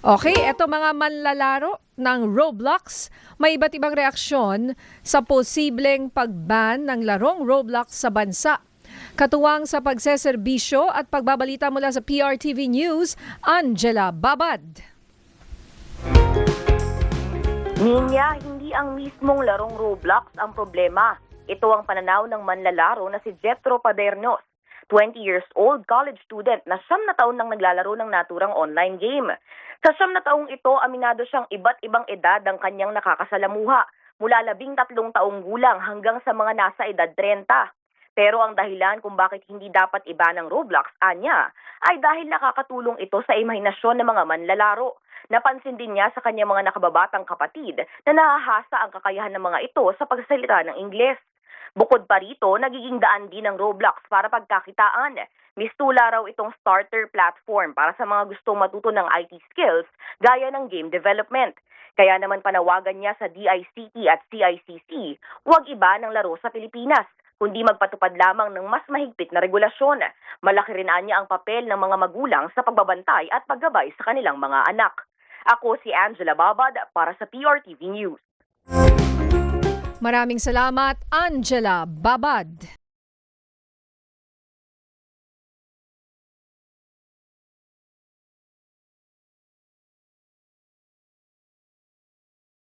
Okay, eto mga manlalaro ng Roblox, may iba't ibang reaksyon sa posibleng pag-ban ng larong Roblox sa bansa. Katuwang sa pagseserbisyo at pagbabalita mula sa PRTV News, Angela Babad. Ninya, hindi ang mismong larong Roblox ang problema. Ito ang pananaw ng manlalaro na si Jetro Padernos, 20 years old college student na 9 na taon nang naglalaro ng naturang online game. Sa 9 na taong ito, aminado siyang iba't ibang edad ang kanyang nakakasalamuha, mula 13 taong gulang hanggang sa mga nasa edad 30. Pero ang dahilan kung bakit hindi dapat iba ng Roblox, anya, ay dahil nakakatulong ito sa imahinasyon ng mga manlalaro. Napansin din niya sa kanyang mga nakababatang kapatid na nahahasa ang kakayahan ng mga ito sa pagsasalita ng Ingles. Bukod pa rito, nagiging daan din ng Roblox para pagkakitaan. Mistula raw itong starter platform para sa mga gustong matuto ng IT skills gaya ng game development. Kaya naman panawagan niya sa DICT at CICC, huwag iba ng laro sa Pilipinas, kundi magpatupad lamang ng mas mahigpit na regulasyon. Malaki rin niya ang papel ng mga magulang sa pagbabantay at paggabay sa kanilang mga anak. Ako si Angela Babad para sa PRTV News. Maraming salamat, Angela Babad.